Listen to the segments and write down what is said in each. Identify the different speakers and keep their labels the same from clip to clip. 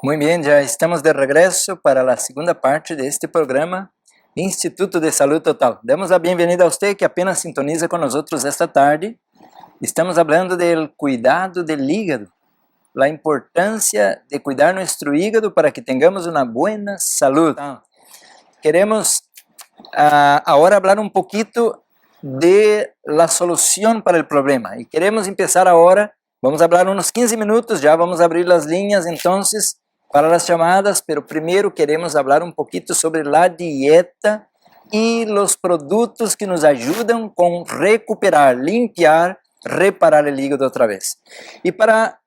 Speaker 1: Muy bien, ya estamos de regreso para la segunda parte de este programa Instituto de Salud Total. Damos a bienvenida a usted que apenas sintoniza con nosotros esta tarde. Estamos hablando del cuidado del hígado, a importância de cuidar nosso hígado para que tenhamos uma boa saúde. Queremos agora falar um pouquinho de la solução para o problema. E queremos começar agora, vamos falar uns 15 minutos, já vamos abrir as linhas, então, para as chamadas, pero primeiro queremos falar um pouquinho sobre a dieta e os produtos que nos ajudam com recuperar, limpiar, reparar o hígado outra vez. E para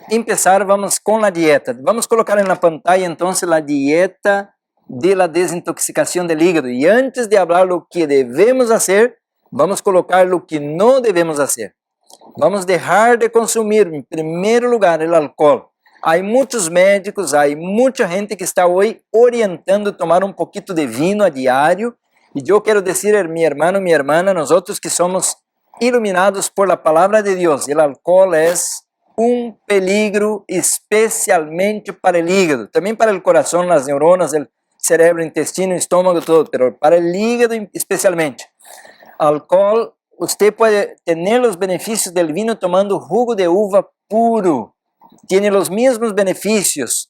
Speaker 1: começar, vamos com a dieta. Vamos colocar na pantalla, então, a dieta de la desintoxicação do hígado. E antes de falar o que devemos fazer, vamos colocar o que não devemos fazer. Vamos deixar de consumir, em primeiro lugar, o álcool. Há muitos médicos, há muita gente que está hoje orientando tomar um pouquinho de vinho a diário. E eu quero dizer, meu irmão, minha irmã, nós que somos iluminados por la palavra de Deus, o álcool é um peligro especialmente para o hígado, também para o coração, as neuronas, o cérebro, intestino, estômago, todo, mas para o hígado especialmente. Álcool, você pode ter os benefícios do vinho tomando jugo de uva puro. Tem os mesmos benefícios.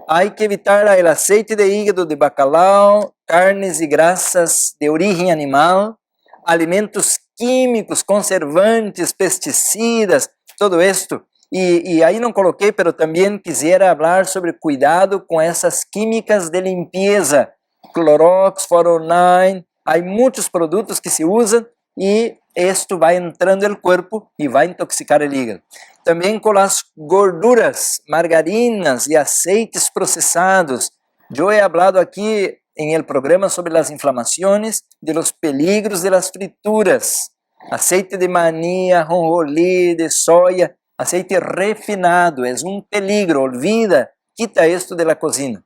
Speaker 1: Há que evitar o aceite de hígado de bacalhau, carnes e graças de origem animal, alimentos químicos, conservantes, pesticidas, todo isto. E aí não coloquei, mas também quisiera falar sobre cuidado com essas químicas de limpeza, Clorox, 409, há muitos produtos que se usam e isto vai entrando no corpo e vai intoxicar o hígado. Também com as gorduras, margarinas e aceites processados. Eu he hablado aqui em el programa sobre as inflamações, de los peligros de las frituras. Aceite de maní, ajonjolí, de soya, aceite refinado, é um peligro, olvida, quita esto de la cocina.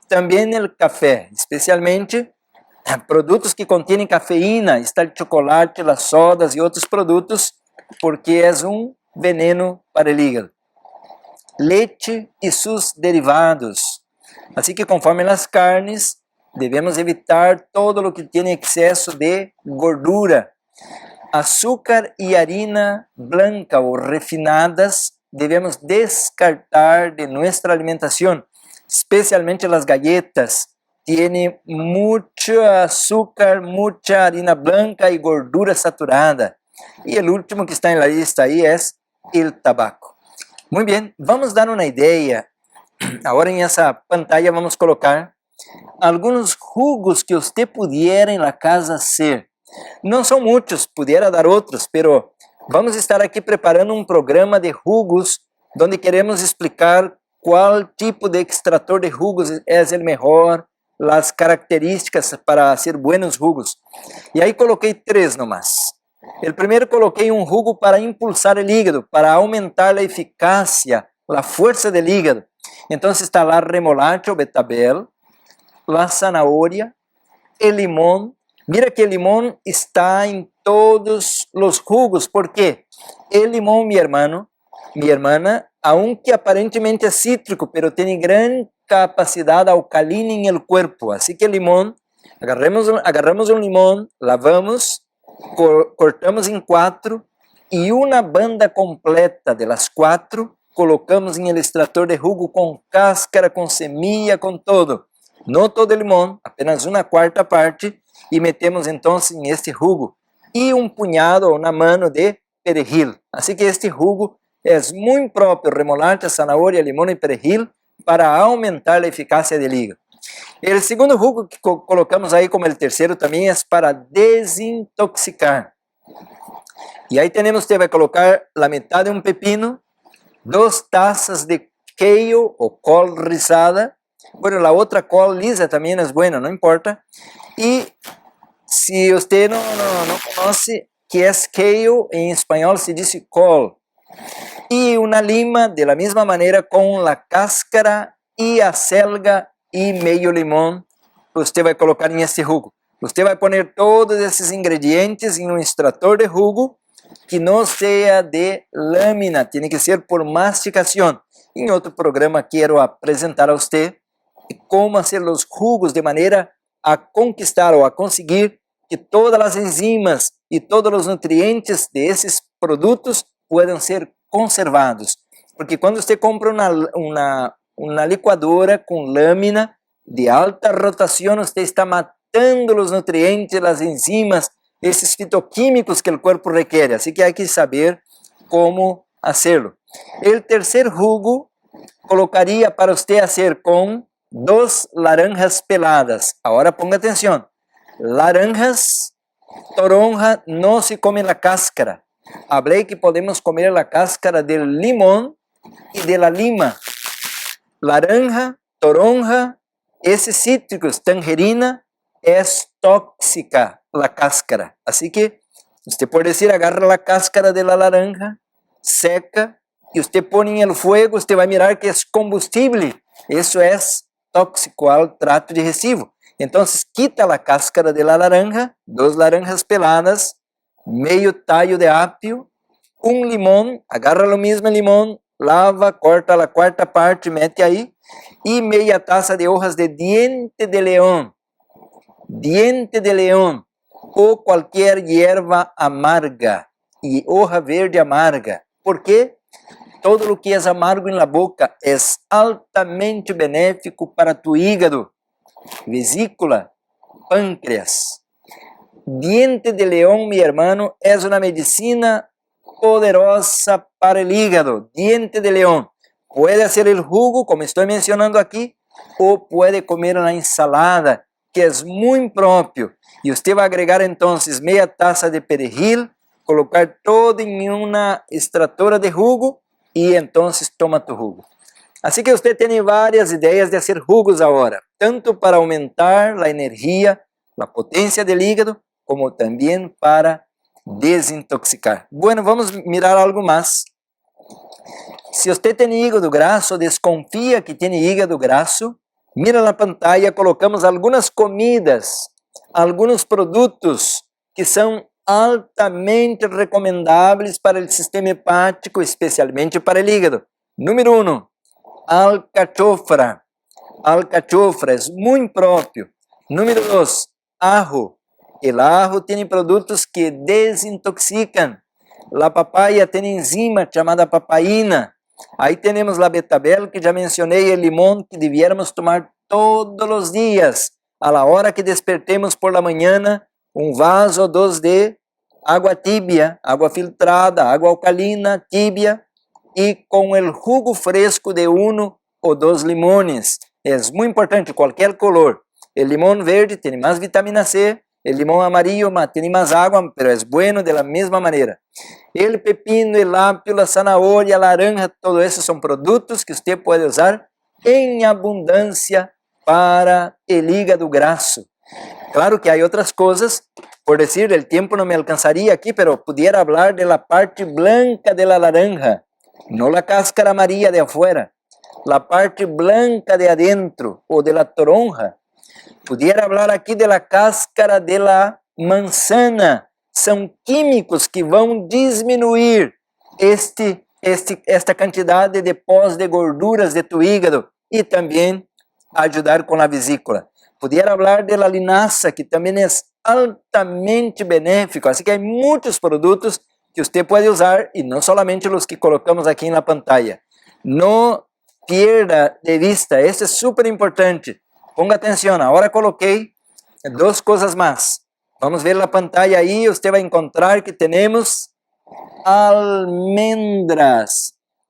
Speaker 1: Também o café, especialmente produtos que contêm cafeína, está o chocolate, as sodas e outros produtos, porque é um veneno para o hígado. Leite e seus derivados. Assim que conforme as carnes, devemos evitar todo o que tem excesso de gordura. Açúcar e harina branca ou refinadas devemos descartar de nossa alimentação, especialmente as galletas. Tem muito açúcar, muita harina branca e gordura saturada. E o último que está na lista aí é o tabaco. Muito bem, vamos dar uma ideia. Agora em essa pantalla vamos colocar alguns jugos que você pudiera na casa ser. Não são muitos, pudiera dar outros, pero vamos estar aqui preparando um programa de jugos, onde queremos explicar qual tipo de extrator de jugos é o melhor, as características para ser buenos jugos. E aí coloquei 3 nomás. O primeiro coloquei um jugo para impulsar o hígado, para aumentar a eficácia, a força do hígado. Então está lá remolacha ou betabel, a zanahoria, o limão. Mira que o limão está em todos os jugos, porque o limão, mi hermano, mi hermana, aunque aparentemente é cítrico, pero tem grande capacidade alcalina em el cuerpo. Así que o limão, agarramos um limão, lavamos, cortamos em 4 e uma banda completa de las 4 colocamos em el extrator de jugo com cáscara, com semilla, com todo. Não todo o limão, apenas uma quarta parte, e metemos então em este jugo. E um punhado ou uma mano de perejil. Assim que este jugo é muito próprio, remolacha, zanahoria, limão e perejil, para aumentar a eficácia do hígado. O segundo jugo que colocamos aí como o terceiro também é para desintoxicar. E aí temos que vai colocar a metade de um pepino, 2 taças de queijo ou col rizada. Bueno, a outra col lisa também é boa, não importa. E se você não conhece que é queijo, em espanhol se diz col. E uma lima, de la mesma maneira, com a cáscara e a selga e meio limão, você vai colocar em este jugo. Você vai pôr todos esses ingredientes em um extrator de jugo que não seja de lâmina, tem que ser por masticação. Em outro programa quero apresentar a você como fazer os jugos de maneira a conquistar ou a conseguir que todas as enzimas e todos os nutrientes desses produtos possam ser conservados. Porque quando você compra uma licuadora com lâmina de alta rotação, você está matando os nutrientes, as enzimas, esses fitoquímicos que o corpo requer. Assim que há que saber como hacerlo. O terceiro jugo colocaria para você fazer com 2 laranjas peladas. Agora ponga atenção. Laranjas, toronja, não se come a cáscara. Hablei que podemos comer a cáscara del limão e de la lima. Laranja, toronja, esses cítricos, tangerina, é tóxica a cáscara. Assim que você pode dizer, agarra a cáscara de la laranja, seca, e você põe no fogo, você vai mirar que é combustível. Isso é tóxico ao trato digestivo. Então, quita a cáscara de la laranja, 2 laranjas peladas, meio tallo de apio, um limão, agarra o mesmo limão, lava, corta a quarta parte, mete aí, e meia taça de hojas de diente de leão. Diente de leão, ou qualquer hierba amarga, e hoja verde amarga. ¿Por quê? Todo o que é amargo na boca é altamente benéfico para tu hígado, vesícula, pâncreas. Diente de leão, mi hermano, é uma medicina poderosa para o hígado. Diente de leão. Pode hacer el jugo, como estou mencionando aqui, ou pode comer na ensalada, que é muito próprio. E você vai agregar então meia taça de perejil, colocar todo em uma extratora de jugo e então toma tu jugo. Assim que você tem várias ideias de fazer jugos agora, tanto para aumentar a energia, a potência do hígado, como também para desintoxicar. Bueno, vamos mirar algo mais. Se você tem hígado grasso, desconfia que tem hígado grasso, mira na pantalla, colocamos algumas comidas, alguns produtos que são altamente recomendáveis para o sistema hepático, especialmente para o hígado. Número 1, alcachofra. Alcachofra é muito próprio. Número 2, ajo. O ajo tem produtos que desintoxicam. A papaya tem enzima chamada papaína. Aí temos a betabel, que já mencionei, o limão, que deviéramos tomar todos os dias. A la hora que despertemos por la manhã, um vaso ou 2 de água tibia, água filtrada, água alcalina, tibia, e com o jugo fresco de 1 ou 2 limones. É muito importante, qualquer color. O limão verde tem mais vitamina C, o limão amarillo tem mais água, mas é bueno de la mesma maneira. O pepino, o apio, a zanahoria, a laranja, todos esses são produtos que você pode usar em abundância para o hígado grasso. Claro que há outras coisas, por dizer, o tempo não me alcançaria aqui, mas pudiera falar da parte blanca da laranja, não a cáscara amarilla de afuera, a parte blanca de adentro, ou de la toronja. Pudiera falar aqui da cáscara de la manzana. São químicos que vão diminuir esta quantidade de pós de gorduras de tu hígado e também ajudar com a vesícula. Pudiera falar da linaça, que também é altamente benéfico. Assim que há muitos produtos que você pode usar e não somente os que colocamos aqui na pantalla. Não pierda de vista, isso é super importante. Ponga atenção, agora coloquei 2 coisas mais. Vamos ver na pantalla aí, você vai encontrar que temos almendras.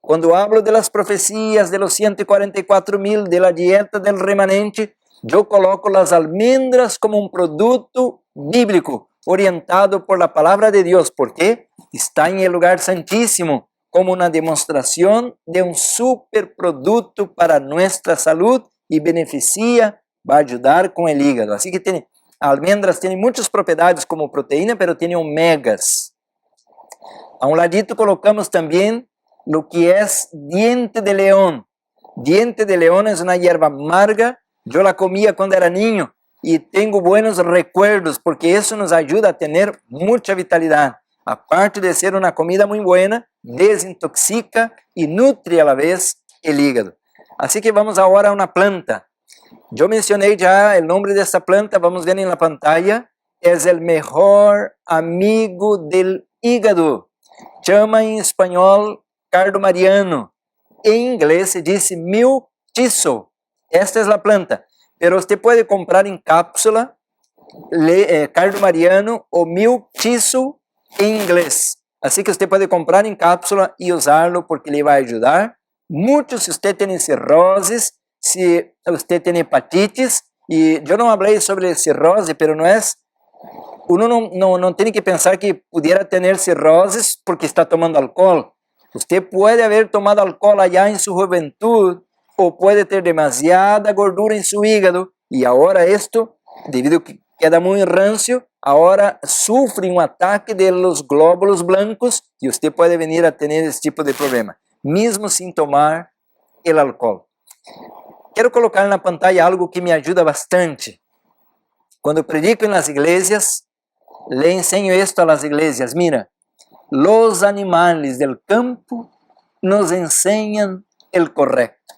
Speaker 1: Quando hablo de las profecias de los 144.000 de la dieta del remanente, eu coloco as almendras como um produto bíblico, orientado por la palavra de Deus, porque está em el lugar santíssimo, como uma demonstração de um superproduto para nossa saúde e beneficia, vai ajudar com o hígado. Assim que almendras têm muitas propriedades como proteína, mas têm omegas. A um ladito colocamos também o que é diente de leão. Diente de leão é uma hierba amarga. Eu la comia quando era niño e tenho buenos recuerdos, porque isso nos ajuda a ter muita vitalidade. Aparte de ser uma comida muito buena, desintoxica e nutre a la vez o hígado. Assim que vamos agora a uma planta. Eu mencionei já o nome dessa planta, vamos ver na pantalla. É o melhor amigo del hígado. Chama em espanhol cardo mariano. em inglês se diz milk thistle. Esta é a planta, pero você pode comprar em cápsula cardo mariano ou milk thistle em inglês. Assim que você pode comprar em cápsula e usá-lo porque ele vai ajudar muito se você tem cirrose, se você tem hepatites. E eu não falei sobre cirrose, pero não é. Uno não tem que pensar que pudiera ter cirrose porque está tomando álcool. Você pode haver tomado álcool allá em sua juventude ou pode ter demasiada gordura em seu hígado e agora isto, devido a que queda muito rancio, agora sofre um ataque de los glóbulos blancos e você pode vir a ter esse tipo de problema, mesmo sem tomar o álcool. Quero colocar na pantalla algo que me ajuda bastante. Quando predico nas igrejas, le enseño esto a las iglesias. Mira, los animales del campo nos enseñan el correcto.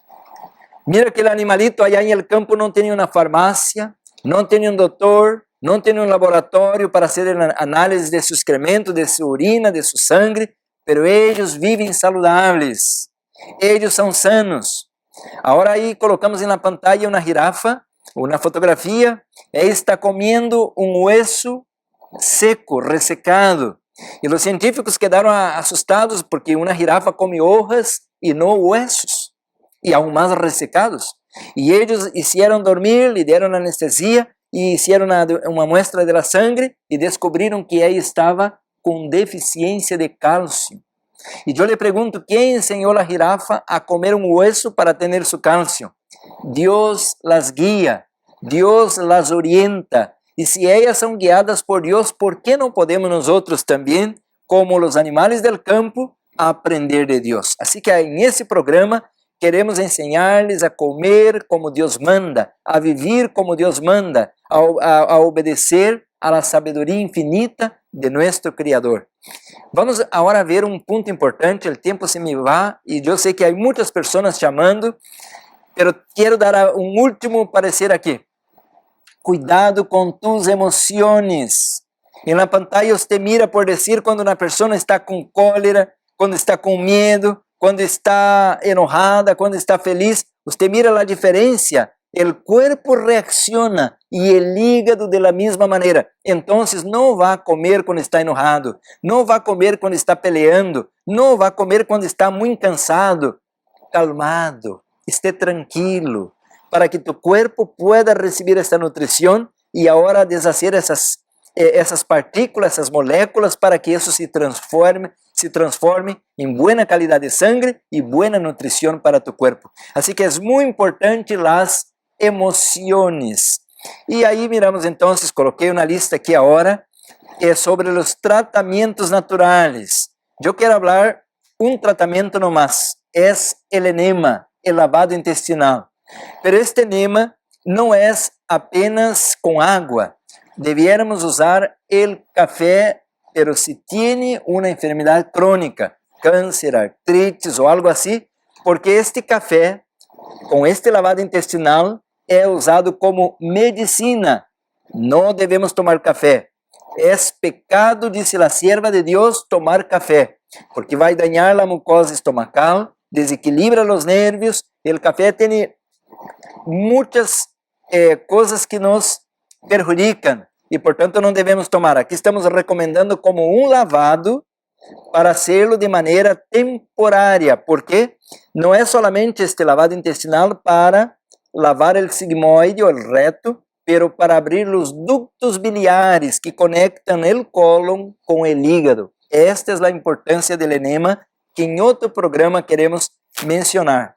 Speaker 1: Mira que el animalito allá en el campo no tiene una farmacia, no tiene un doctor, no tiene un laboratorio para hacer el análisis de su excremento, de su orina, de su sangre, pero ellos viven saludables, ellos son sanos. Agora aí colocamos na pantalla uma jirafa, uma fotografia, ela está comendo um hueso seco, ressecado. E os científicos quedaram assustados porque uma jirafa come hojas e não huesos, e aún mais ressecados. E eles hicieron dormir, lhe deram anestesia e hicieron uma muestra de la sangre e descobriram que ela estava com deficiência de cálcio. E eu lhe pergunto, quem ensinou a jirafa a comer um hueso para ter seu cálcio? Deus las guia, Deus las orienta. E se elas são guiadas por Deus, por que não podemos nós outros também, como os animais del campo, aprender de Deus? Assim que nesse programa queremos ensinar-lhes a comer como Deus manda, a viver como Deus manda, a obedecer a la sabedoria infinita de nosso Criador. Vamos agora ver um ponto importante, o tempo se me vai e eu sei que há muitas pessoas chamando, mas quero dar um último parecer aqui. Cuidado com tus emoções. Em la pantalla você mira por dizer quando uma pessoa está com cólera, quando está com medo, quando está enojada, quando está feliz. Você mira a diferença. O corpo reacciona e o hígado de la mesma maneira. Então, não vá comer quando está enojado, não vá comer quando está peleando, não vá comer quando está muito cansado. Calmado, esté tranquilo, para que tu corpo pueda receber esta nutrição e agora deshacer essas partículas, essas moléculas, para que isso se transforme em boa qualidade de sangue e boa nutrição para tu corpo. Assim que é muito importante as emoções. E aí miramos então, coloquei uma lista aqui agora, sobre os tratamentos naturais. Eu quero falar um tratamento nomás, é o enema, o lavado intestinal. Pero este enema não é apenas com água. Deviéramos usar o café, pero se tiene uma enfermidade crônica, câncer, artrites ou algo assim, porque este café, com este lavado intestinal, é usado como medicina. Não devemos tomar café. É pecado, disse a sierva de Deus, tomar café, porque vai dañar a mucosa estomacal, desequilibra os nervios. O café tem muitas coisas que nos perjudicam e, portanto, não devemos tomar. Aqui estamos recomendando como um lavado para hacerlo de maneira temporária, porque não é solamente este lavado intestinal para lavar o sigmoide ou o reto, pero para abrir os ductos biliares que conectam o cólon com o hígado. Esta é a importância do enema que em outro programa queremos mencionar.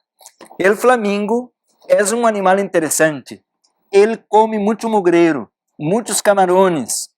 Speaker 1: O flamingo é um animal interessante. Ele come muito mugreiro, muitos camarões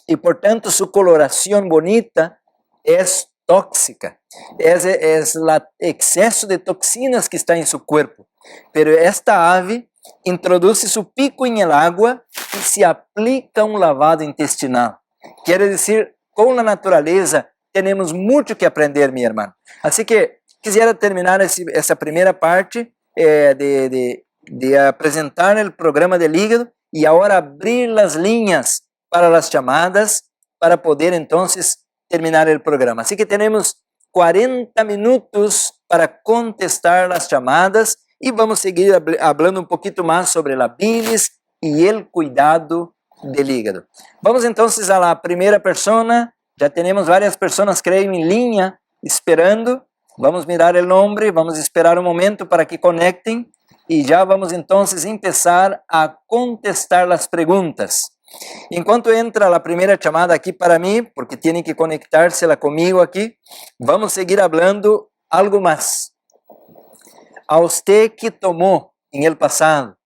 Speaker 1: e, portanto, sua coloração bonita é tóxica. É o excesso de toxinas que está em seu corpo. Pero esta ave introduz seu pico em el agua e se aplica um lavado intestinal. Quer dizer, com a natureza temos muito que aprender, minha irmã. Assim que quisiera terminar essa primeira parte de apresentar o programa del hígado e agora abrir as linhas para as chamadas para poder então terminar o programa. Assim que temos 40 minutos para contestar las llamadas y vamos a seguir hablando un poquito más sobre la bilis y el cuidado del hígado. Vamos entonces a la primera persona. Ya tenemos varias personas, creo, en línea esperando. Vamos a mirar el nombre, vamos a esperar un momento para que conecten y ya vamos entonces a empezar a contestar las preguntas. En cuanto entra la primera llamada aquí para mí, porque tiene que conectársela conmigo aquí, vamos a seguir hablando algo más. A usted que tomó en el pasado,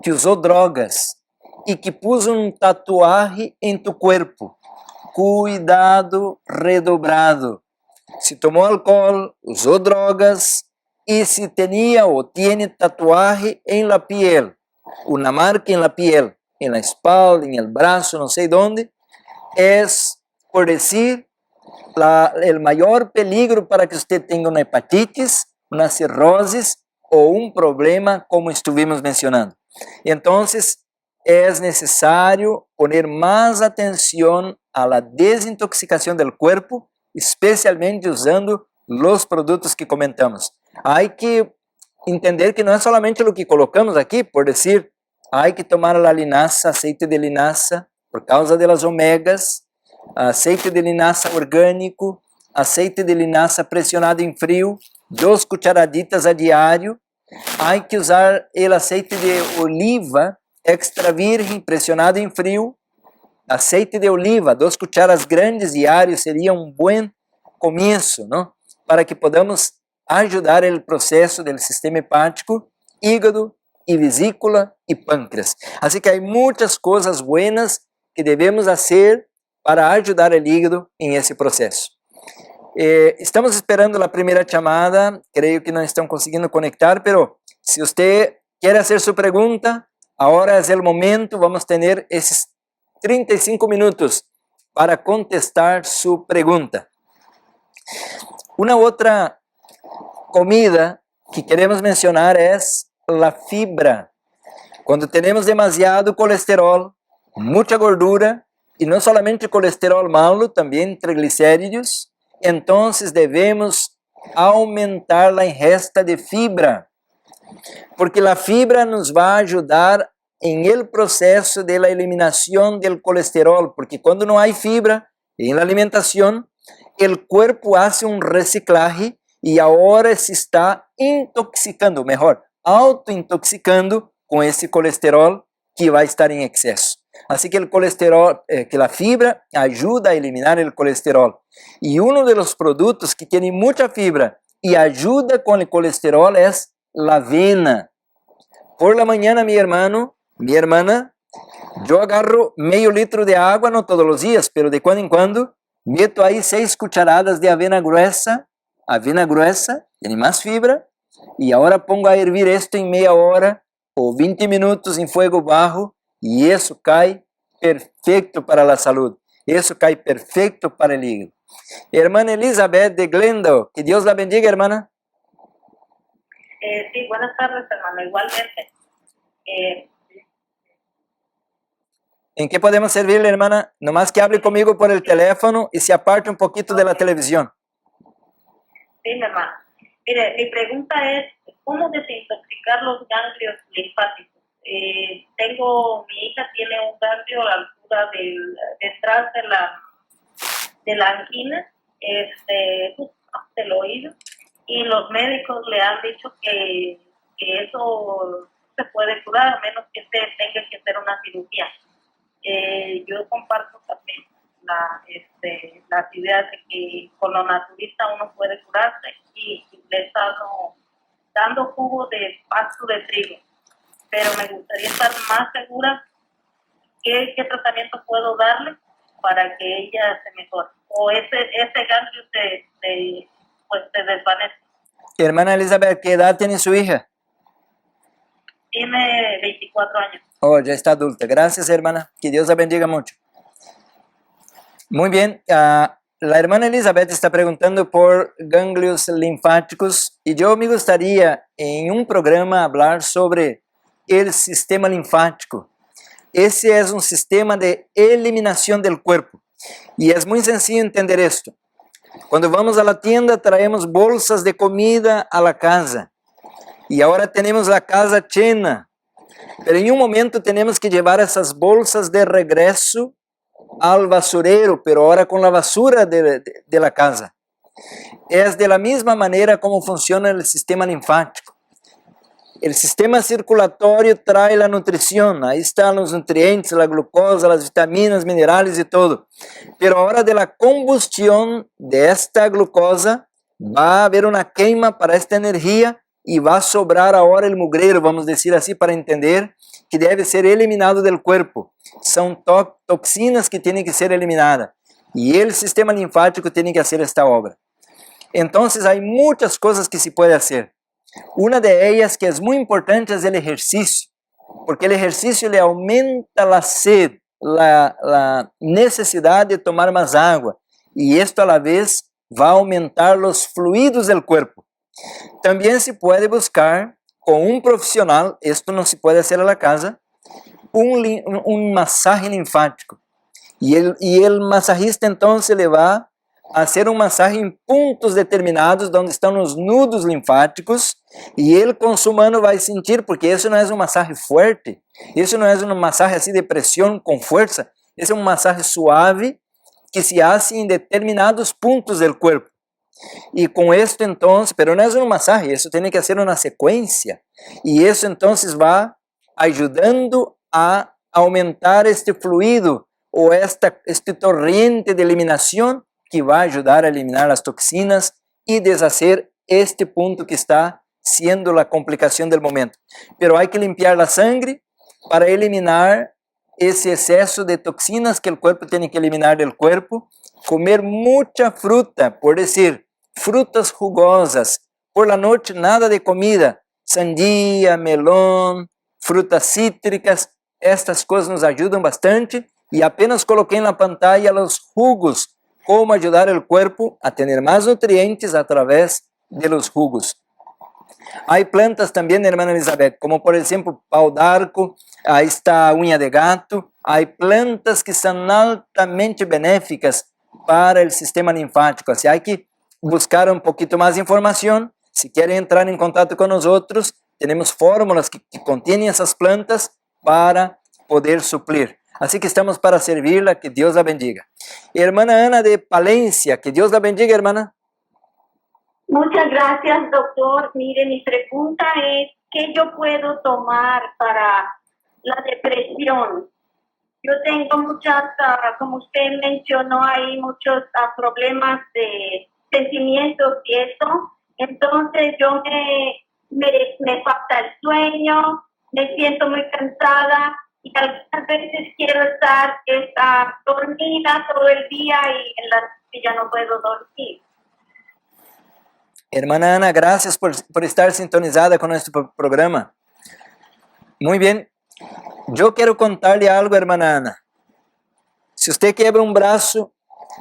Speaker 1: que usó drogas y que puso un tatuaje en tu cuerpo, cuidado redobrado. Si tomó alcohol, usó drogas y si tenía o tiene tatuaje en la piel, una marca en la piel, en la espalda, en el brazo, no sé dónde, es, por decir, el mayor peligro para que usted tenga una hepatitis, una cirrosis o un problema como estuvimos mencionando. Entonces, es necesario poner más atención a la desintoxicación del cuerpo, especialmente usando los productos que comentamos. Hay que entender que no es solamente lo que colocamos aquí, por decir, hay que tomar la linaza, aceite de linaza, por causa de las omegas, aceite de linaza orgânico, aceite de linaza pressionado em frio, 2 cucharaditas a diário. Há que usar o aceite de oliva extra virgem pressionado em frio. Aceite de oliva, 2 cucharas grandes diário seria um bom começo, não? Para que podamos ajudar o processo do sistema hepático, hígado e vesícula e pâncreas. Assim que há muitas coisas buenas que devemos fazer para ajudar o hígado em esse processo. Estamos esperando a primeira chamada, creio que não estão conseguindo conectar, pero se você quer fazer sua pergunta, agora é o momento, vamos ter esses 35 minutos para contestar sua pergunta. Uma outra comida que queremos mencionar é a fibra. Quando temos demasiado colesterol, muita gordura, e não somente colesterol malo, também triglicéridos, então devemos aumentar a ingesta de fibra, porque a fibra nos vai ajudar em el processo de la eliminação del colesterol, porque quando não há fibra em la alimentação, o corpo hace um reciclaje e agora se está intoxicando, melhor, autointoxicando com esse colesterol que vai estar em excesso. Assim que o colesterol, que a fibra ajuda a eliminar o colesterol. E um dos produtos que tem muita fibra e ajuda com o colesterol é a avena. Por la mañana, mi hermana, yo agarro medio litro de agua, no todos los días, pero de cuando en cuando, meto ahí 6 cucharadas de avena gruesa, tiene más fibra, y ahora pongo a hervir esto en media hora o 20 minutos en fuego bajo, y eso cae perfecto para la salud, eso cae perfecto para el hígado. Hermana Elizabeth de Glendale, que Dios la bendiga, hermana.
Speaker 2: Sí, buenas tardes, hermano, igualmente.
Speaker 1: ¿En qué podemos servirle, hermana? Nomás que hable conmigo por el teléfono y se aparte un poquito de la televisión.
Speaker 2: Sí, mi hermano. Mire, mi pregunta es, ¿cómo desintoxicar los ganglios linfáticos? Mi hija tiene un ganglio a la altura detrás de la angina, del oído, y los médicos le han dicho que eso se puede curar a menos que se tenga que hacer una cirugía. Yo comparto también las ideas de que con lo naturista uno puede curarse y le he estado dando jugo de pasto de trigo, pero me gustaría estar más segura qué tratamiento puedo darle para que ella se mejore o ese ganglio se desvanece.
Speaker 1: Hermana Elizabeth, ¿qué edad tiene su hija?
Speaker 2: Tiene 24 años.
Speaker 1: Oh, ya está adulta. Gracias, hermana. Que Dios la bendiga mucho. Muy bien. La hermana Elizabeth está preguntando por ganglios linfáticos y yo me gustaría en un programa hablar sobre el sistema linfático. Ese es un sistema de eliminación del cuerpo y es muy sencillo entender esto. Quando vamos a la tienda, traemos bolsas de comida a la casa. Y ahora tenemos la casa llena. Pero en un momento tenemos que llevar esas bolsas de regreso al basurero, pero ahora con la basura de la casa. Es de la misma manera como funciona el sistema linfático. El sistema circulatorio trae la nutrición, ahí están los nutrientes, la glucosa, las vitaminas, minerales y todo. Pero ahora de la combustión de esta glucosa va a haber una quema para esta energía y va a sobrar ahora el mugrero, vamos a decir así para entender, que debe ser eliminado del cuerpo. Son toxinas que tienen que ser eliminadas y el sistema linfático tiene que hacer esta obra. Entonces hay muchas cosas que se puede hacer. Una de ellas que es muy importante es el ejercicio, porque el ejercicio le aumenta la sed, la necesidad de tomar más agua, y esto a la vez va a aumentar los fluidos del cuerpo. También se puede buscar con un profesional, esto no se puede hacer a la casa, un masaje linfático. Y el masajista entonces le va a hacer un masaje en puntos determinados donde están los nudos linfáticos y él con su mano va a sentir, porque eso no es un masaje fuerte, eso no es un masaje así de presión con fuerza, es un masaje suave que se hace en determinados puntos del cuerpo. Y con esto entonces, pero no es un masaje, eso tiene que hacer una secuencia y eso entonces va ayudando a aumentar este fluido o este torrente de eliminación que va a ayudar a eliminar las toxinas y deshacer este punto que está siendo la complicación del momento. Pero hay que limpiar la sangre para eliminar ese exceso de toxinas que el cuerpo tiene que eliminar del cuerpo. Comer mucha fruta, por decir, frutas jugosas. Por la noche nada de comida, sandía, melón, frutas cítricas, estas cosas nos ayudan bastante. Y apenas coloqué en la pantalla los jugos, cómo ayudar al cuerpo a tener más nutrientes a través de los jugos. Hay plantas también, hermana Elizabeth, como por ejemplo pau d'arco, ahí está uña de gato. Hay plantas que son altamente benéficas para el sistema linfático. Así hay que buscar un poquito más de información. Si quieren entrar en contacto con nosotros, tenemos fórmulas que contienen esas plantas para poder suplir. Así que estamos para servirla, que Dios la bendiga. Hermana Ana de Palencia, que Dios la bendiga, hermana.
Speaker 2: Muchas gracias, doctor. Mire, mi pregunta es, ¿qué yo puedo tomar para la depresión? Yo tengo muchas, como usted mencionó, hay muchos problemas de sentimientos y eso. Entonces yo me falta el sueño, me siento muy cansada y algunas veces quiero estar dormida todo el día y en la noche ya no puedo dormir.
Speaker 1: Hermana Ana, gracias por estar sintonizada con nuestro programa. Muy bien. Yo quiero contarle algo, hermana Ana. Si usted quebra un brazo,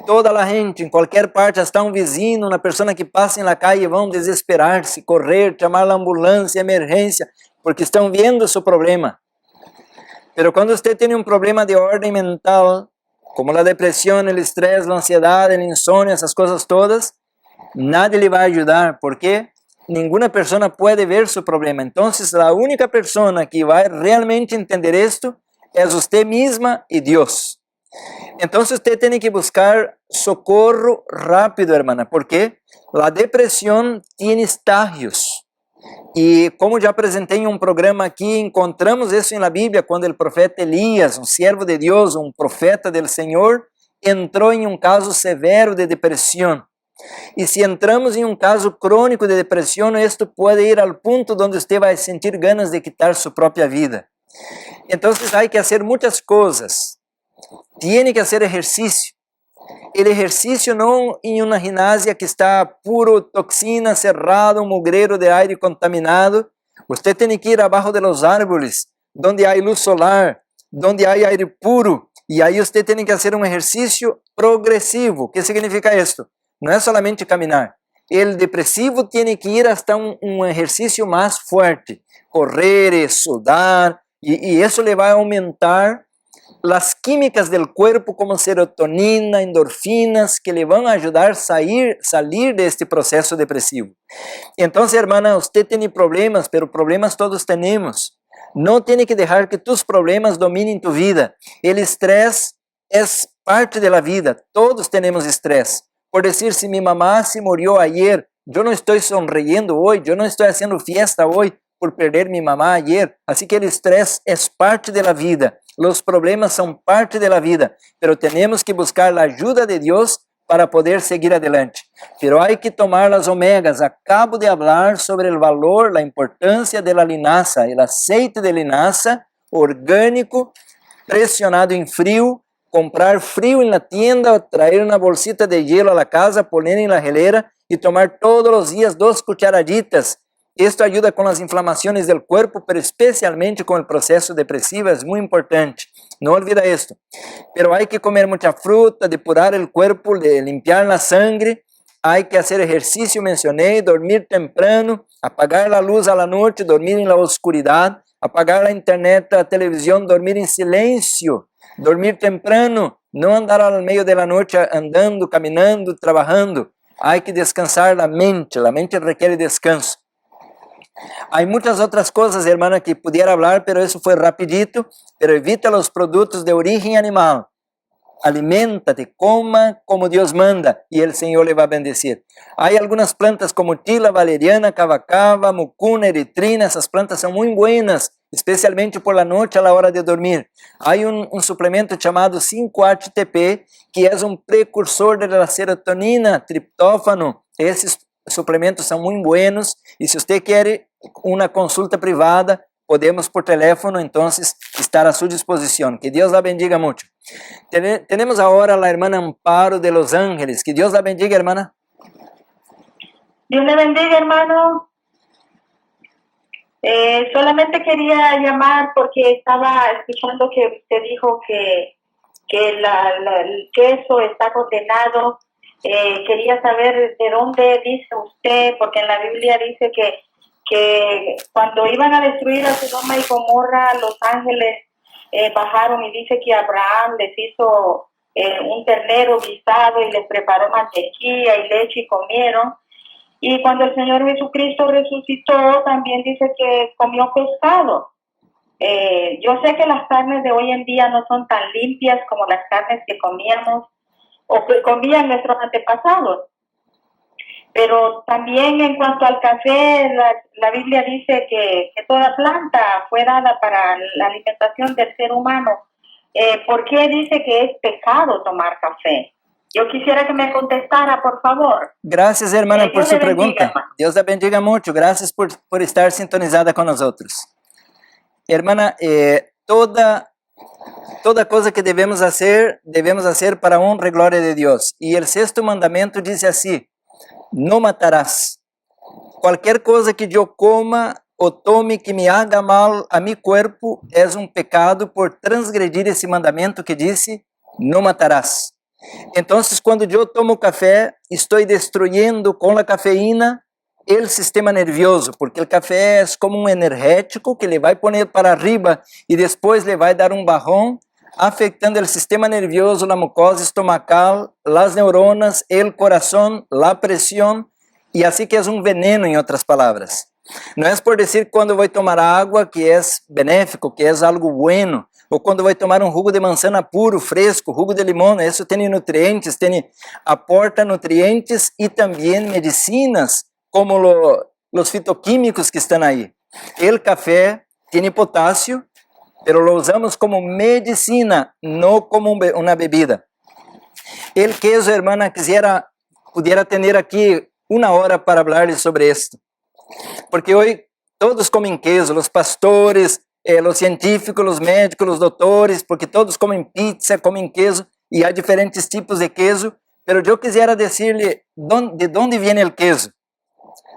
Speaker 1: toda la gente, en cualquier parte, hasta un vecino, una persona que pasa en la calle, van a desesperarse, correr, llamar a la ambulancia, emergencia, porque están viendo su problema. Pero cuando usted tiene un problema de orden mental, como la depresión, el estrés, la ansiedad, el insomnio, esas cosas todas, nadie le va a ayudar, porque ninguna persona puede ver su problema. Entonces, la única persona que va a realmente entender esto es usted misma y Dios. Entonces, usted tiene que buscar socorro rápido, hermana, porque la depresión tiene estadios. Y como ya presenté en un programa aquí, encontramos eso en la Biblia cuando el profeta Elías, un siervo de Dios, un profeta del Señor, entró en un caso severo de depresión. Y si entramos en un caso crónico de depresión, esto puede ir al punto donde usted va a sentir ganas de quitar su propia vida. Entonces hay que hacer muchas cosas. Tiene que hacer ejercicio. El ejercicio no en una gimnasia que está puro toxina, cerrado, un mugrero de aire contaminado. Usted tiene que ir abajo de los árboles, donde hay luz solar, donde hay aire puro. Y ahí usted tiene que hacer un ejercicio progresivo. ¿Qué significa esto? No es solamente caminar. El depresivo tiene que ir hasta un ejercicio más fuerte. Correr, sudar. Y eso le va a aumentar las químicas del cuerpo como serotonina, endorfinas, que le van a ayudar a salir de este proceso depresivo. Entonces, hermana, usted tiene problemas, pero problemas todos tenemos. No tiene que dejar que tus problemas dominen tu vida. El estrés es parte de la vida. Todos tenemos estrés. Por decir, si mi mamá se murió ayer, yo no estoy sonriendo hoy, yo no estoy haciendo fiesta hoy por perder mi mamá ayer. Así que el estrés es parte de la vida. Los problemas son parte de la vida, pero tenemos que buscar la ayuda de Dios para poder seguir adelante. Pero hay que tomar las omegas. Acabo de hablar sobre el valor, la importancia de la linaza, el aceite de linaza orgánico, presionado en frío, comprar frío en la tienda, traer una bolsita de hielo a la casa, poner en la gelera y tomar todos los días 2 cucharaditas. Esto ayuda con las inflamaciones del cuerpo, pero especialmente con el proceso depresivo, es muy importante. No olvida esto. Pero hay que comer mucha fruta, depurar el cuerpo, limpiar la sangre. Hay que hacer ejercicio, mencioné, dormir temprano, apagar la luz a la noche, dormir en la oscuridad, apagar la internet, la televisión, dormir en silencio, dormir temprano, no andar al medio de la noche andando, caminando, trabajando. Hay que descansar la mente requiere descanso. Hay muchas otras cosas, hermana, que pudiera hablar, pero eso fue rapidito. Pero evita los productos de origen animal. Aliméntate, coma como Dios manda y el Señor le va a bendecir. Hay algunas plantas como tila, valeriana, cavacava, mucuna, eritrina. Esas plantas son muy buenas, especialmente por la noche a la hora de dormir. Hay un suplemento llamado 5-HTP, que es un precursor de la serotonina, triptófano. Esses suplementos são muito buenos e se você quer uma consulta privada, podemos por teléfono, então, estar à sua disposição. Que Deus la bendiga muito. Temos agora a irmã Amparo de Los Ángeles. Que Deus la bendiga, hermana.
Speaker 2: Dios le bendiga, hermano. Solamente quería llamar porque estaba escuchando que usted dijo que el queso está condenado. Quería saber de dónde dice usted, porque en la Biblia dice que cuando iban a destruir a Sodoma y Gomorra, los ángeles bajaron y dice que Abraham les hizo un ternero guisado y les preparó mantequilla y leche y comieron. Y cuando el Señor Jesucristo resucitó, también dice que comió pescado. Yo sé que las carnes de hoy en día no son tan limpias como las carnes que comíamos o que comían nuestros antepasados. Pero también en cuanto al café, la Biblia dice que toda planta fue dada para la alimentación del ser humano. ¿Por qué dice que es pecado tomar café? Yo quisiera que me contestara, por favor.
Speaker 1: Gracias, hermana, por su pregunta.
Speaker 2: Hermano.
Speaker 1: Dios la bendiga mucho. Gracias por estar sintonizada con nosotros. Hermana, toda cosa que debemos hacer para honra y gloria de Dios. Y el 6º mandamiento dice así: no matarás. Cualquier cosa que yo coma o tome que me haga mal a mi cuerpo es un pecado por transgredir ese mandamiento que dice no matarás. Entonces, cuando yo tomo café, estoy destruyendo con la cafeína el sistema nervioso, porque el café es como un energético que le va a poner para arriba y después le va a dar un bajón, afectando el sistema nervioso, la mucosa estomacal, las neuronas, el corazón, la presión, y así que es un veneno, en otras palabras. No es por decir cuando voy a tomar agua que es benéfico, que es algo bueno, ou quando vai tomar um jugo de manzana puro, fresco, jugo de limão, isso tem nutrientes, aporta nutrientes e também medicinas, como os fitoquímicos que estão aí. O café tem potássio, pero lo usamos como medicina, não como uma bebida. O queso, hermana, pudiera ter aqui 1 hora para falar sobre isto, porque hoje todos comem queso, os pastores, os científicos, os médicos, os doutores, porque todos comem pizza, comem queso, e há diferentes tipos de queso, pero eu quisiera dizer-lhe de onde vem o queso.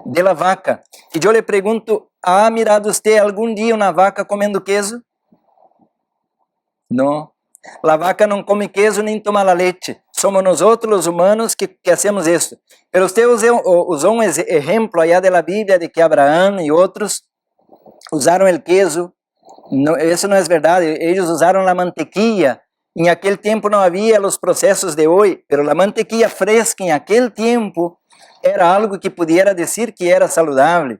Speaker 1: De la vaca. E eu lhe pergunto, ¿ha mirado usted algum dia uma vaca comendo queso? Não. La vaca não come queso nem toma la leche. Somos nós outros, os humanos, que hacemos isso. Pero usted usou um exemplo allá de la Bíblia de que Abraão e outros usaram o queso No, eso no es verdad. Ellos usaron la mantequilla. En aquel tiempo no había los procesos de hoy, pero la mantequilla fresca en aquel tiempo era algo que pudiera decir que era saludable.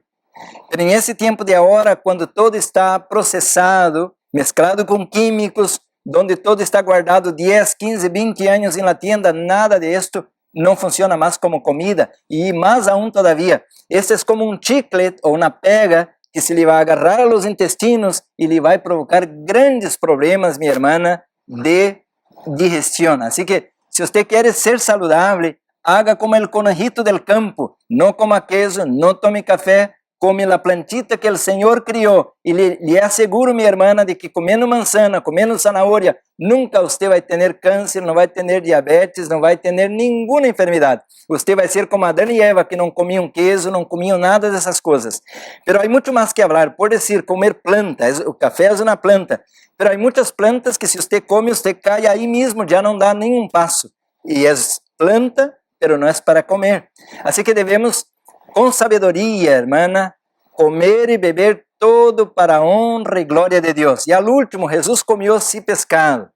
Speaker 1: Pero en ese tiempo de ahora, cuando todo está procesado, mezclado con químicos, donde todo está guardado 10, 15, 20 años en la tienda, nada de esto no funciona más como comida. Y más aún todavía, este es como un chicle o una pega que se le va a agarrar a los intestinos y le va a provocar grandes problemas, mi hermana, de digestión. Así que si usted quiere ser saludable, haga como el conejito del campo, no coma queso, no tome café, come la plantita que el Señor crió. Y le aseguro, mi hermana, de que comiendo manzana, comiendo zanahoria, nunca usted va a tener cáncer, no va a tener diabetes, no va a tener ninguna enfermedad. Usted va a ser como Adán y Eva, que no comían queso, no comían nada de esas cosas. Pero hay mucho más que hablar. Por decir, comer planta, el café es una planta. Pero hay muchas plantas que si usted come, usted cae ahí mismo, ya no da ningún paso. Y es planta, pero no es para comer. Así que debemos, con sabiduría, hermana, comer y beber todo para honra y gloria de Dios. Y al último, Jesús comió sí pescado.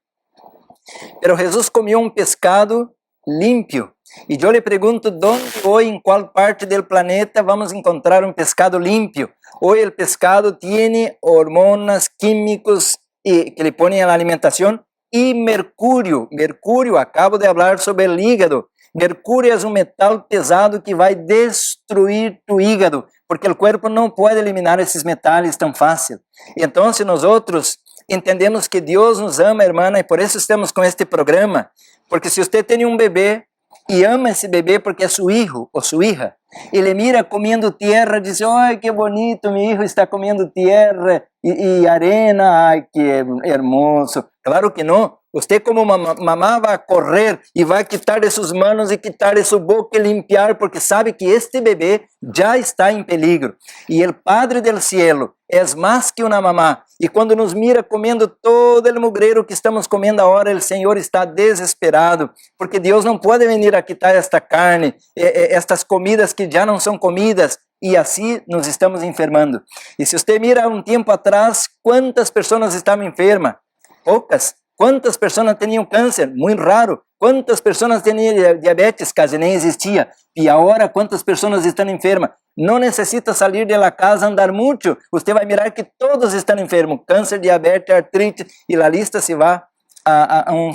Speaker 1: Pero Jesús comió un pescado limpio. Y yo le pregunto, ¿dónde hoy, en cuál parte del planeta vamos a encontrar un pescado limpio? Hoy el pescado tiene hormonas, químicos que le ponen a la alimentación y mercurio. Mercurio, acabo de hablar sobre el hígado. Mercurio es un metal pesado que va a destruir tu hígado, porque el cuerpo no puede eliminar esos metales tan fácil. Y entonces nosotros entendemos que Dios nos ama, hermana, y por eso estamos con este programa. Porque si usted tiene un bebé y ama ese bebé porque es su hijo o su hija, y le mira comiendo tierra, dice, ay, qué bonito, mi hijo está comiendo tierra y arena, ay, qué hermoso. Claro que no. Usted como mamá va a correr y va a quitar de sus manos y quitar de su boca y limpiar, porque sabe que este bebé ya está en peligro. Y el Padre del cielo es más que una mamá. Y cuando nos mira comiendo todo el mugrero que estamos comiendo ahora, el Señor está desesperado, porque Dios no puede venir a quitar esta carne, estas comidas que ya no son comidas, y así nos estamos enfermando. Y si usted mira un tiempo atrás, ¿cuántas personas estaban enfermas? Pocas. ¿Cuántas personas tenían cáncer? Muy raro. ¿Cuántas personas tenían diabetes? Casi ni existía. Y ahora, ¿cuántas personas están enfermas? No necesita salir de la casa, andar mucho. Usted va a mirar que todos están enfermos. Cáncer, diabetes, artritis, y la lista se va a un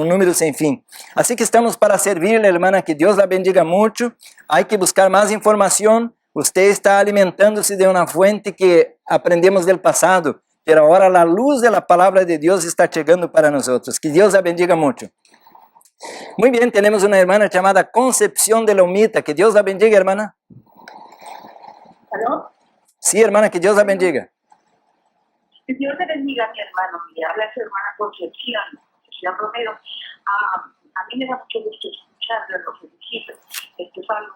Speaker 1: número sin fin. Así que estamos para servirle, hermana, que Dios la bendiga mucho. Hay que buscar más información. Usted está alimentándose de una fuente que aprendemos del pasado. Pero ahora la luz de la palabra de Dios está llegando para nosotros. Que Dios la bendiga mucho. Muy bien, tenemos una hermana llamada Concepción de Lomita. Que Dios la bendiga, hermana.
Speaker 2: ¿Aló?
Speaker 1: Sí, hermana, que Dios la bendiga.
Speaker 2: Que Dios te bendiga, mi hermano. Me habla su hermana Concepción Romero. A mí me da mucho gusto escucharle lo que dijiste. Esto es algo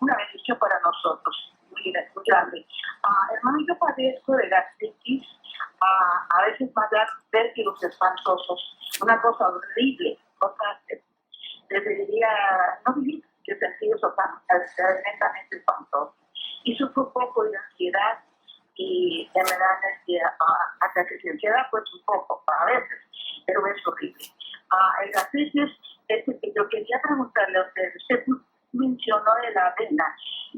Speaker 2: una bendición para nosotros. Muy grande. Hermano, yo padezco de gastritis, a veces me dan vértigos espantosos, una cosa horrible, cosa que preferiría no vivir, que sentir eso tan tremendamente espantoso. Y sufro un poco de ansiedad y me dan ataques de ansiedad, pues un poco, a veces, pero es horrible. El gastritis, que yo quería preguntarle a usted mencionó de la avena.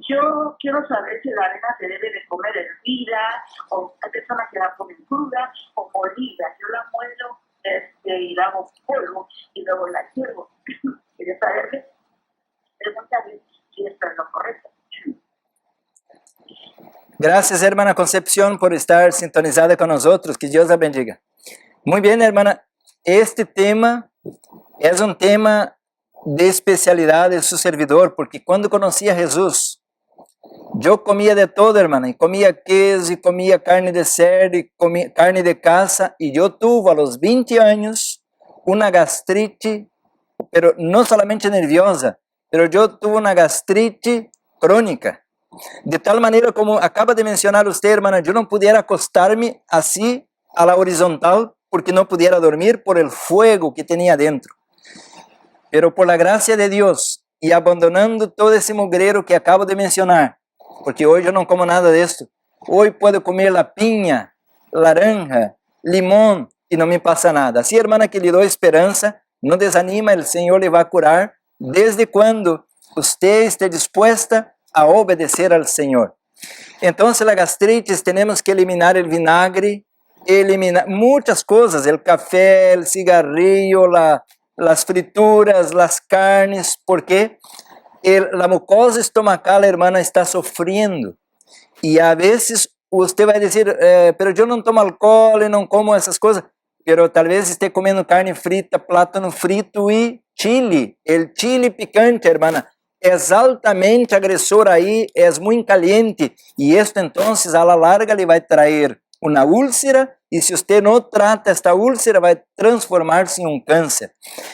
Speaker 2: Yo quiero saber si la avena se debe de comer hervida, o hay personas que la comen cruda o molida. Yo la muelo y la hago polvo y luego la hiervo. Quería saber, preguntarle si esto es lo correcto.
Speaker 1: Gracias, hermana Concepción, por estar sintonizada con nosotros. Que Dios la bendiga. Muy bien, hermana. Este tema es un tema de especialidad de su servidor, porque cuando conocí a Jesús, yo comía de todo, hermana, y comía queso, y comía carne de cerdo, y comía carne de caza, y yo tuve a los 20 años una gastritis, pero no solamente nerviosa, pero yo tuve una gastritis crónica, de tal manera como acaba de mencionar usted, hermana, yo no pudiera acostarme así a la horizontal, porque no pudiera dormir por el fuego que tenía dentro. Pero por la gracia de Dios y abandonando todo ese mugrero que acabo de mencionar, porque hoy yo no como nada de esto. Hoy puedo comer la piña laranja, limão e não me passa nada. Assim, hermana, que lhe dou esperança, não desanima, o Senhor lhe vai curar, desde quando você esteja disposta a obedecer ao Senhor. Então, a gastritis, temos que eliminar o vinagre, eliminar muitas coisas, o café, o cigarrillo, as frituras, as carnes, porque a mucosa estomacal, hermana, está sofrendo. E a vezes você vai dizer, pero eu não tomo álcool e não como essas coisas, pero talvez esteja comendo carne frita, plátano frito e chile. O chile picante, hermana, é altamente agressor aí, é muito caliente, e isto então, a la larga, lhe vai trazer uma úlcera, e se você não trata esta úlcera, vai transformar-se em um câncer.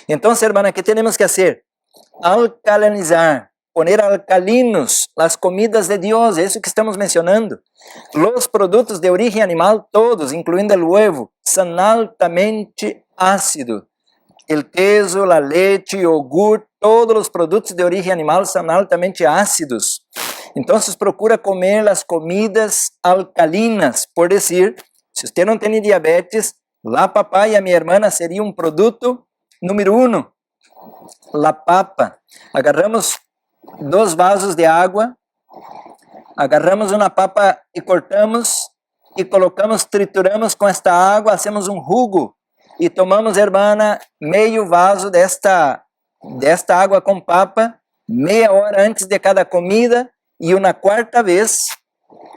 Speaker 1: Então, hermana, o que temos que fazer? Alcalinizar, poner alcalinos as comidas de Deus, é isso que estamos mencionando. Os produtos de origem animal, todos, incluindo o ovo, são altamente ácidos. O queso, a leite, o iogurte, todos os produtos de origem animal são altamente ácidos. Então, procura comer as comidas alcalinas. Por dizer, se você não tem diabetes, a papaya, a minha irmã, seria um produto número 1. La papa. Agarramos 2 vasos de água, agarramos uma papa e cortamos, e colocamos, trituramos com esta água, hacemos um jugo, e tomamos, hermana, meio vaso desta água com papa, meia hora antes de cada comida, e uma quarta vez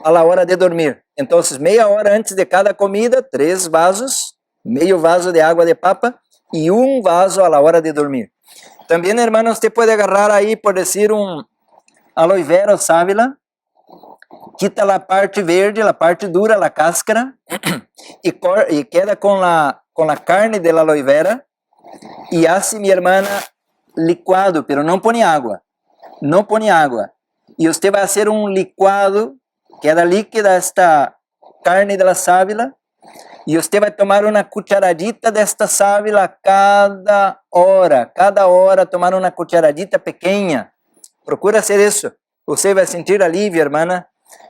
Speaker 1: a la hora de dormir. Então, meia hora antes de cada comida, 3 vasos, meio vaso de água de papa, e 1 vaso a la hora de dormir. Também, hermano, você pode agarrar aí, por dizer, aloe vera ou sábila, quita a parte verde, a parte dura, a cáscara, e queda com a carne de aloe vera, e hace, minha irmã, licuado, pero não põe água. Não põe água. E você vai fazer um licuado, queda líquida esta carne de la sábila, e você vai tomar uma cucharadita desta sábila cada hora tomar uma cucharadita pequena. Procura ser isso. Você vai sentir alívio, irmã,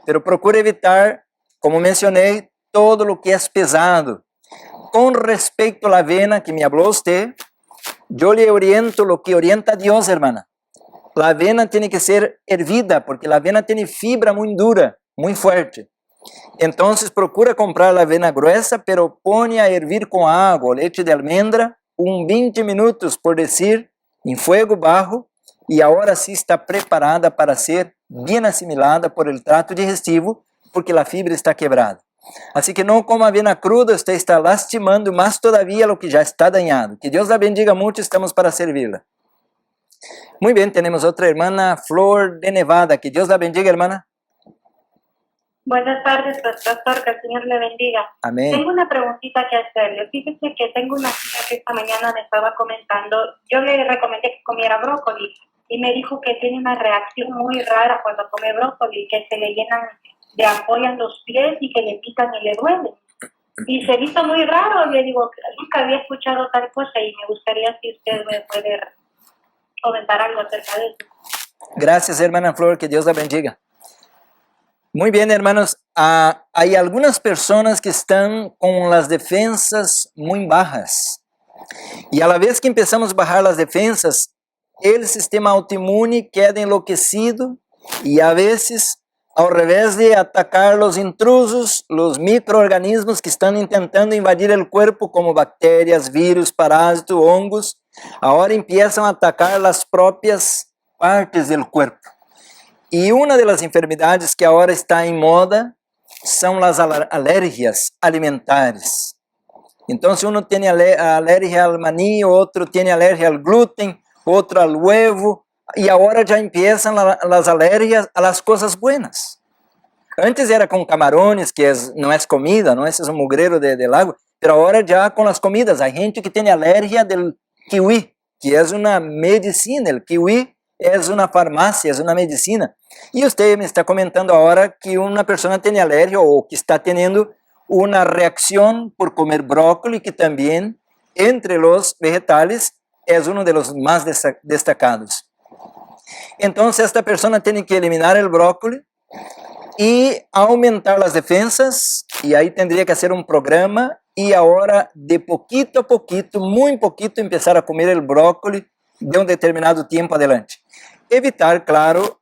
Speaker 1: pero procura evitar, como mencionei, todo o que é pesado. Com respeito à avena, que me falou você, eu lhe oriento o que orienta a Deus, irmã. A avena tem que ser hervida, porque a avena tem fibra muito dura, muito forte. Então, procura comprar a avena gruesa, pero põe a hervir com água, leite de almendra, 20 minutos, por dizer, em fogo baixo, e agora sim está preparada para ser bem assimilada por el trato digestivo, porque a fibra está quebrada. Assim que não coma avena cruda, você está lastimando mais todavia o que já está dañado. Que Deus a bendiga muito, estamos para servi-la. Muito bem, temos outra irmã, Flor de Nevada. Que Deus a bendiga, irmã.
Speaker 2: Buenas tardes, pastor, que el Señor le bendiga.
Speaker 1: Amén.
Speaker 2: Tengo una preguntita que hacerle. Fíjese que tengo una amiga que esta mañana me estaba comentando, yo le recomendé que comiera brócoli y me dijo que tiene una reacción muy rara cuando come brócoli, que se le llenan de ampollas los pies y que le pican y le duelen. Y se hizo muy raro, le digo, nunca había escuchado tal cosa y me gustaría si usted me puede comentar algo acerca de eso.
Speaker 1: Gracias, hermana Flor, que Dios la bendiga. Muy bien, hermanos, hay algunas personas que están con las defensas muy bajas. Y a la vez que empezamos a bajar las defensas, el sistema autoinmune queda enloquecido y a veces, ao revés de atacar los intrusos, los microorganismos que están intentando invadir el cuerpo, como bacterias, vírus, parásitos, hongos, ahora empiezan a atacar las propias partes del cuerpo. E uma das enfermidades que agora está em moda são as alérgias alimentares. Então, se um tem alergia ao maní, outro tem alergia ao glúten, outro ao ovo, e agora já começam as alérgias às coisas buenas. Antes era com camarones, que não é comida, não é um mugreiro de lago, mas agora já com as comidas. Há gente que tem alergia ao kiwi, que é uma medicina. O kiwi é uma farmácia, é uma medicina. E você me está comentando agora que uma pessoa tem alergia ou que está tendo uma reação por comer brócolis, que também, entre os vegetales, é um dos mais destacados. Então, esta pessoa tem que eliminar o brócolis, y aumentar las defensas, y ahí tendría que hacer un programa, y ahora de poquito a poquito, muy poquito, empezar a comer el brócoli de un determinado tiempo adelante. Evitar, claro,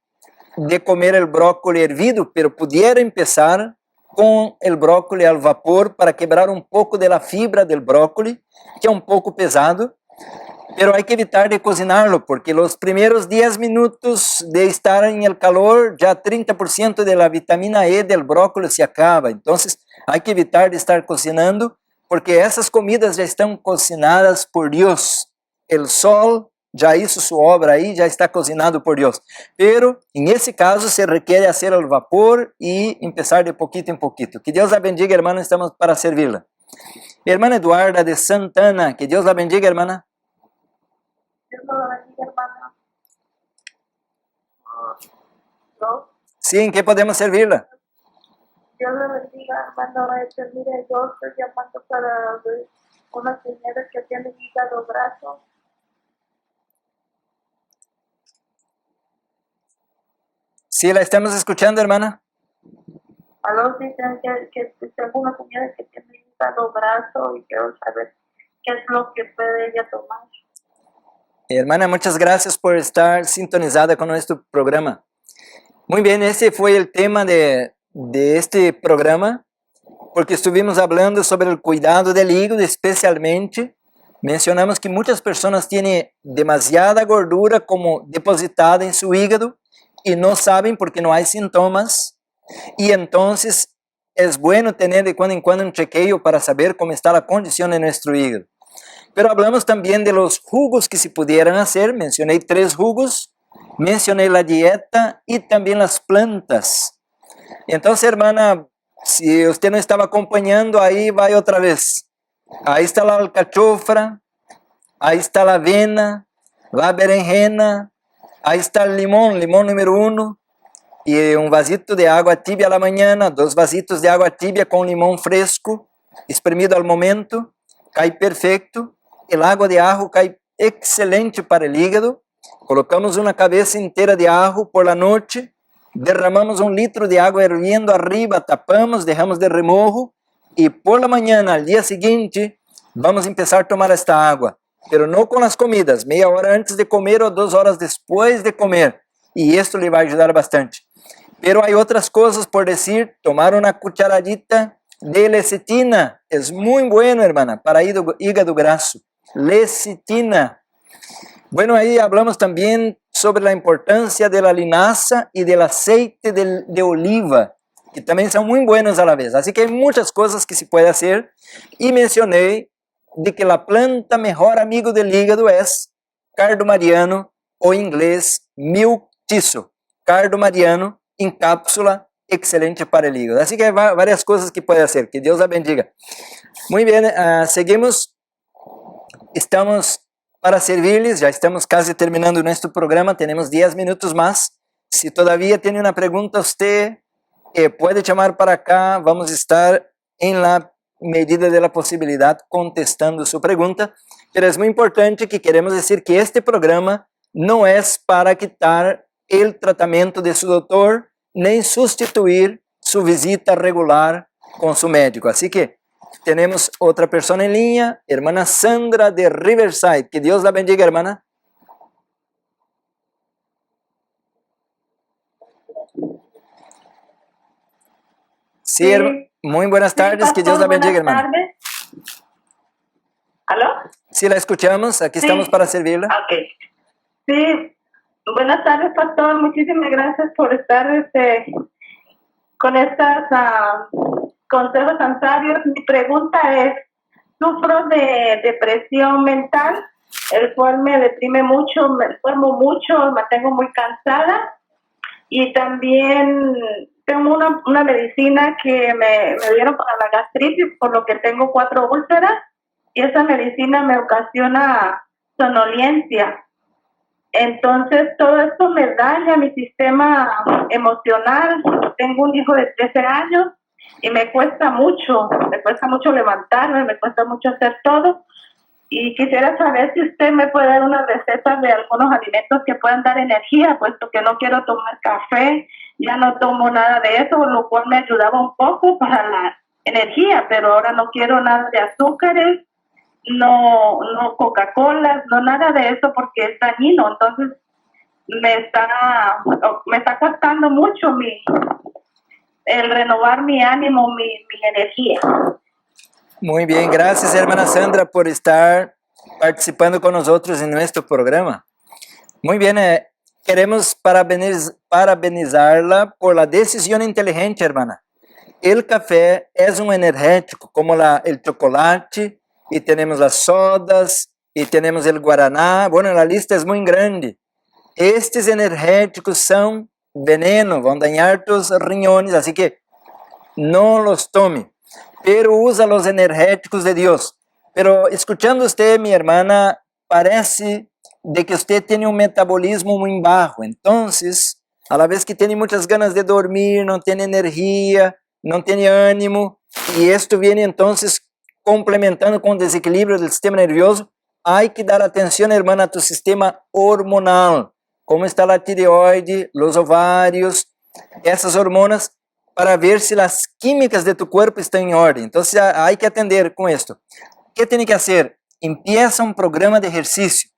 Speaker 1: de comer el brócoli hervido, pero pudiera empezar con el brócoli al vapor para quebrar un poco de la fibra del brócoli, que es un poco pesado, pero hay que evitar de cocinarlo, porque los primeros 10 minutos de estar en el calor, ya 30% de la vitamina E del brócoli se acaba. Entonces, hay que evitar de estar cocinando, porque esas comidas ya están cocinadas por Dios. El sol ya hizo su obra ahí, ya está cocinado por Dios. Pero, en ese caso, se requiere hacer al vapor y empezar de poquito en poquito. Que Dios la bendiga, hermana, estamos para servirla. Hermana Eduarda de Santana, que Dios la bendiga, hermana.
Speaker 2: Dios lo bendiga, hermana. ¿No?
Speaker 1: Sí, ¿en qué podemos servirla?
Speaker 2: Dios le bendiga, hermano. Mire, yo estoy llamando para una señora que tiene hígado graso.
Speaker 1: Sí, la estamos escuchando, hermana.
Speaker 2: Aló, dicen que tengo una señora que tiene hígado graso y quiero saber qué es lo que puede ella tomar.
Speaker 1: Hermana, muchas gracias por estar sintonizada con nuestro programa. Muy bien, ese fue el tema de este programa, porque estuvimos hablando sobre el cuidado del hígado, especialmente mencionamos que muchas personas tienen demasiada gordura como depositada en su hígado y no saben porque no hay síntomas, y entonces es bueno tener de cuando en cuando un chequeo para saber cómo está la condición de nuestro hígado. Pero hablamos también de los jugos que se pudieran hacer, mencioné 3 jugos, mencioné la dieta y también las plantas. Entonces, hermana, si usted no estaba acompañando, ahí va otra vez. Ahí está la alcachofra, ahí está la avena, la berenjena, ahí está el limón número 1, y un vasito de agua tibia a la mañana, 2 vasitos de agua tibia con limón fresco, espremido al momento, cae perfecto. El agua de ajo cae excelente para el hígado. Colocamos una cabeza entera de ajo por la noche, derramamos 1 litro de agua hirviendo arriba, tapamos, dejamos de remojo, y por la mañana, al día siguiente, vamos a empezar a tomar esta agua, pero no con las comidas, media hora antes de comer o 2 horas después de comer, y esto le va a ayudar bastante. Pero hay otras cosas, por decir, tomar una cucharadita de lecitina, es muy bueno, hermana, para hígado graso. Lecitina. Bueno, ahí hablamos también sobre la importancia de la linaza y del aceite de oliva, que también son muy buenos a la vez. Así que hay muchas cosas que se puede hacer. Y mencioné de que la planta mejor amigo del hígado es cardo mariano, o en inglés milk thistle. Cardo mariano en cápsula, excelente para el hígado. Así que hay varias cosas que puede hacer. Que Dios la bendiga. Muy bien, seguimos. Estamos para servirles, ya estamos casi terminando nuestro programa, tenemos 10 minutos más. Si todavía tiene una pregunta usted, puede llamar para acá, vamos a estar en la medida de la posibilidad contestando su pregunta, pero es muy importante que queremos decir que este programa no es para quitar el tratamiento de su doctor, ni sustituir su visita regular con su médico, así que tenemos otra persona en línea, hermana Sandra de Riverside. Que Dios la bendiga, hermana. Sí, muy buenas tardes,
Speaker 2: pastor,
Speaker 1: que Dios la bendiga, hermana.
Speaker 2: Tardes. ¿Aló?
Speaker 1: Sí, la escuchamos, aquí estamos para servirla.
Speaker 2: Ok. Sí, buenas tardes, pastor. Muchísimas gracias por estar con estas consejos tan sabios. Mi pregunta es, sufro de depresión mental, el cual me deprime mucho, me enfermo mucho, me mantengo muy cansada, y también tengo una medicina que me dieron para la gastritis, por lo que tengo 4 úlceras, y esa medicina me ocasiona somnolencia. Entonces, todo esto me daña mi sistema emocional. Tengo un hijo de 13 años y me cuesta mucho levantarme, me cuesta mucho hacer todo. Y quisiera saber si usted me puede dar una receta de algunos alimentos que puedan dar energía, puesto que no quiero tomar café ya no tomo nada de eso, lo cual me ayudaba un poco para la energía, pero ahora no quiero nada de azúcares, no Coca-Cola, no nada de eso porque es dañino. Entonces me está costando mucho el renovar mi ánimo, mi energía.
Speaker 1: Muy bien, gracias hermana Sandra por estar participando con nosotros en nuestro programa. Muy bien, queremos parabenizarla por la decisión inteligente, hermana. El café es un energético como el chocolate, y tenemos las sodas, y tenemos el guaraná. Bueno, la lista es muy grande. Estes energéticos son veneno, van a dañar tus riñones, así que no los tome. Pero usa los energéticos de Dios. Pero escuchando usted, mi hermana, parece de que usted tiene un metabolismo muy bajo. Entonces, a la vez que tiene muchas ganas de dormir, no tiene energía, no tiene ánimo, y esto viene entonces complementando con el desequilibrio del sistema nervioso, hay que dar atención, hermana, a tu sistema hormonal. Cómo está la tireoide, los ovarios, esas hormonas, para ver si las químicas de tu cuerpo están en orden. Entonces hay que atender con esto. ¿Qué tiene que hacer? Empieza un programa de ejercicio.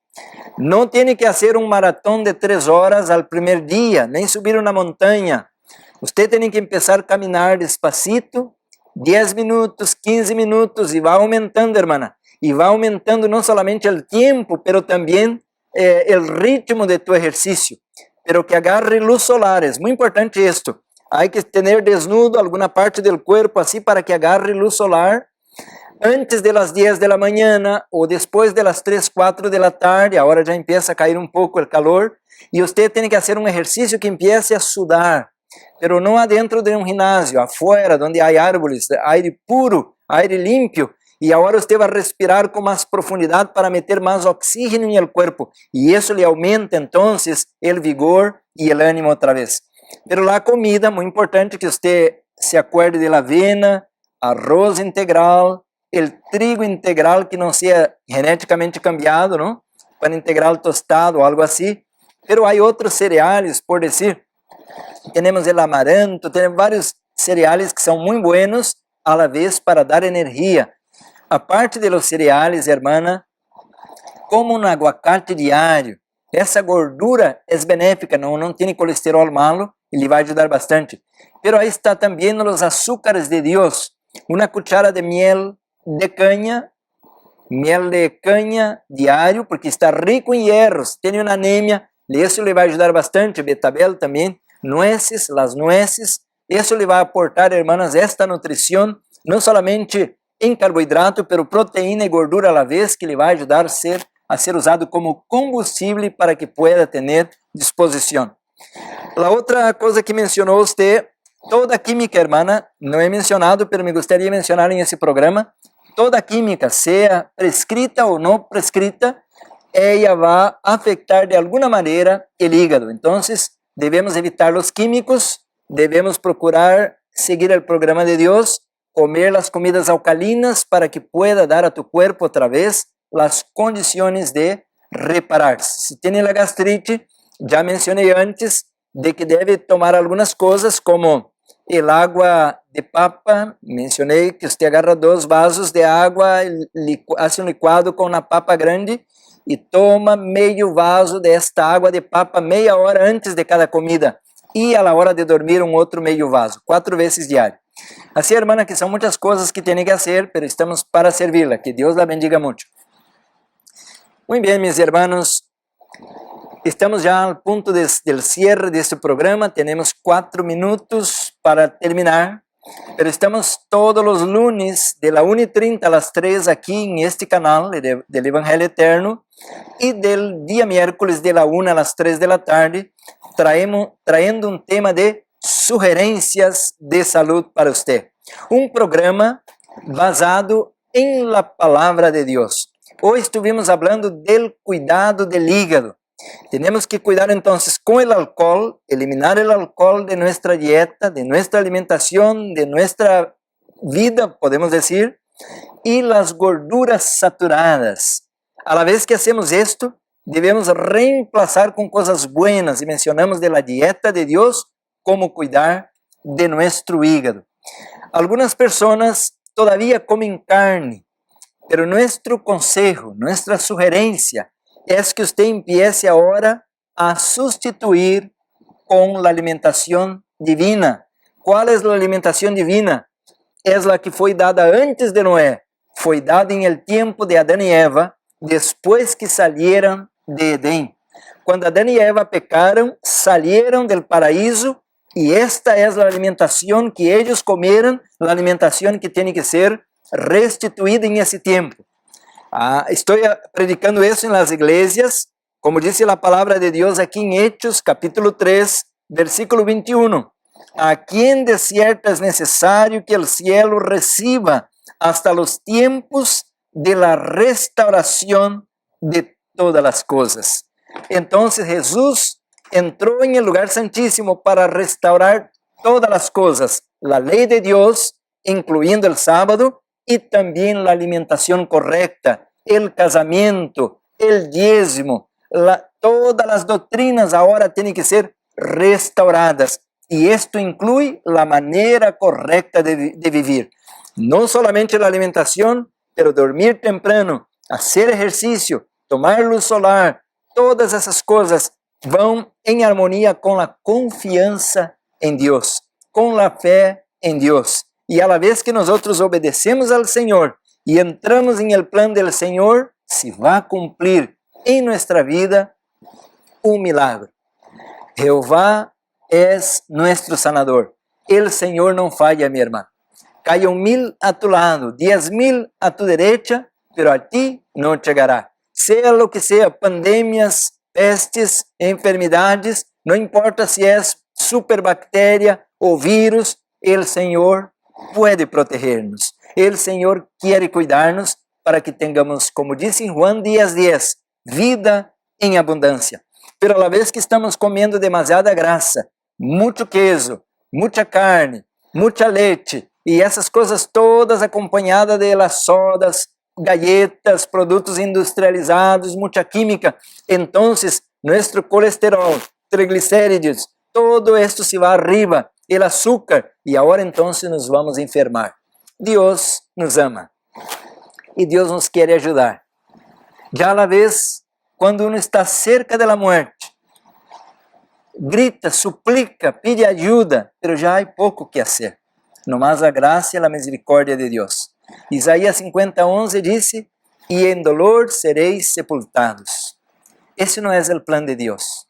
Speaker 1: No tiene que hacer un maratón de 3 horas al primer día, nem subir una montaña. Usted tiene que empezar a caminar despacito, 10 minutos, 15 minutos, y va aumentando, hermana. Y va aumentando no solamente el tiempo, pero también el ritmo de tu ejercicio. Pero que agarre luz solar, es muy importante esto. Hay que tener desnudo alguna parte del cuerpo así para que agarre luz solar antes de las 10 de la mañana o después de las 3, 4 de la tarde. Ahora ya empieza a caer un poco el calor y usted tiene que hacer un ejercicio que empiece a sudar, pero no adentro de un gimnasio, afuera, donde hay árboles, aire puro, aire limpio. Y ahora usted va a respirar con más profundidad para meter más oxígeno en el cuerpo. Y eso le aumenta entonces el vigor y el ánimo otra vez. Pero la comida, muy importante que usted se acuerde de la avena, arroz integral, el trigo integral que no sea genéticamente cambiado, ¿no? Pan integral tostado o algo así. Pero hay otros cereales, por decir. Tenemos el amaranto, tenemos varios cereales que son muy buenos a la vez para dar energía. Aparte de los cereales, hermana, como un aguacate diario. Essa gordura é benéfica, não tem colesterol malo e lhe vai ajudar bastante. Pero aí está também os açúcares de Deus. Uma cuchara de miel de caña diário, porque está rico em hierros, tem uma anemia, isso lhe vai ajudar bastante. Betabel também, nueces, las nueces, isso lhe vai aportar, hermanas, esta nutrição, não solamente em carboidrato, pero proteína e gordura a la vez, que lhe vai ajudar a ser usado como combustível para que pueda tener disposição. A outra coisa que mencionou usted, toda química, hermana, não é mencionado, pero me gostaria mencionar em esse programa, toda química, seja prescrita ou não prescrita, ela vai afetar de alguma maneira o hígado. Então, devemos evitar os químicos, devemos procurar seguir o programa de Deus, comer as comidas alcalinas para que pueda dar a tu cuerpo outra vez las condiciones de repararse. Si tiene la gastrite, ya mencioné antes de que debe tomar algunas cosas como el agua de papa. Mencioné que usted agarra 2 vasos de agua, hace un licuado con una papa grande y toma medio vaso de esta agua de papa meia hora antes de cada comida y a la hora de dormir un otro medio vaso, 4 veces diario. Así, hermana, que son muchas cosas que tiene que hacer, pero estamos para servirla. Que Dios la bendiga mucho. Muy bien, mis hermanos, estamos ya al punto del cierre de este programa. Tenemos 4 minutos para terminar, pero estamos todos los lunes de la 1:30 a las 3 aquí en este canal del Evangelio Eterno, y del día miércoles de la 1 a las 3 de la tarde, trayendo un tema de sugerencias de salud para usted. Un programa basado en la palabra de Dios. Hoy estuvimos hablando del cuidado del hígado. Tenemos que cuidar entonces con el alcohol, eliminar el alcohol de nuestra dieta, de nuestra alimentación, de nuestra vida, podemos decir, y las gorduras saturadas. A la vez que hacemos esto, debemos reemplazar con cosas buenas, y mencionamos de la dieta de Dios como cuidar de nuestro hígado. Algunas personas todavía comen carne, pero nuestro consejo, nuestra sugerencia es que usted empiece ahora a sustituir con la alimentación divina. ¿Cuál es la alimentación divina? Es la que foi dada antes de Noé. Foi dada em el tiempo de Adão e Eva, después que salieron de Edén. Quando Adão e Eva pecaram, salieron del paraíso e esta é a alimentação que eles comeram, a alimentação que tem que ser restituída em esse tempo. Estou predicando isso em las iglesias, como dice a palavra de Deus aqui em Hechos, capítulo 3, versículo 21. A quien de cierto es necesario que el cielo reciba hasta los tiempos de la restauración de todas las cosas. Entonces Jesús entró en el lugar santísimo para restaurar todas las cosas, la ley de Dios, incluyendo el sábado, y también la alimentación correcta, el casamiento, el diezmo, todas las doctrinas ahora tienen que ser restauradas. Y esto incluye la manera correcta de vivir. No solamente la alimentación, pero dormir temprano, hacer ejercicio, tomar luz solar, todas esas cosas van en armonía con la confianza en Dios, con la fe en Dios. Y a la vez que nosotros obedecemos al Señor y entramos en el plan del Señor, se va a cumplir en nuestra vida un milagro. Jehová es nuestro sanador. El Señor no falla, mi hermano. Caiam 1000 a tu lado, 10.000 a tu derecha, pero a ti no llegará. Sea lo que sea, pandemias, pestes, enfermedades, no importa si es superbacteria o virus, el Señor puede protegernos. El Señor quiere cuidarnos para que tengamos, como dice en Juan 10:10, vida en abundancia. Pero a la vez que estamos comiendo demasiada grasa, muito queso, muita carne, muita leite e essas coisas todas acompanhadas de las sodas, galletas, produtos industrializados, muita química. Então, nosso colesterol, triglicéridos, todo esto se vai arriba, el azúcar, e agora então nos vamos enfermar. Deus nos ama e Deus nos quer ajudar. Já a la vez, quando uno está cerca da morte, grita, suplica, pide ajuda, pero já há pouco que fazer. Nomás a graça e a misericórdia de Deus. Isaías 50:11 disse: "E em dolor sereis sepultados." Esse não é o plano de Deus.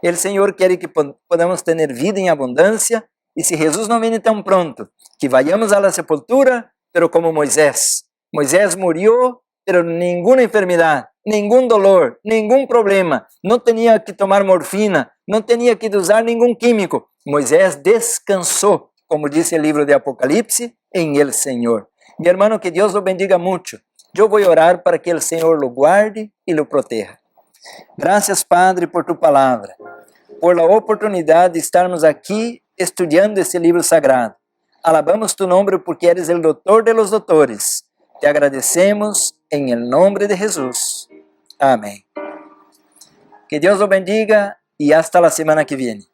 Speaker 1: O Senhor quer que podamos ter vida em abundância, e se Jesus não vem tão pronto, que vayamos a la sepultura, pero como Moisés. Moisés murió, pero nenhuma enfermidade, nenhum dolor, nenhum problema. Não tinha que tomar morfina, não tinha que usar nenhum químico. Moisés descansou, como dice o livro de Apocalipse, em el Senhor. Mi hermano, que Deus lo bendiga muito. Eu vou orar para que o Senhor lo guarde e lo proteja. Gracias, Padre, por tu palavra, por la oportunidade de estarmos aqui estudando esse livro sagrado. Alabamos tu nome porque eres el doutor de los doutores. Te agradecemos em el nombre de Jesus. Amém. Que Deus lo bendiga e hasta la semana que viene.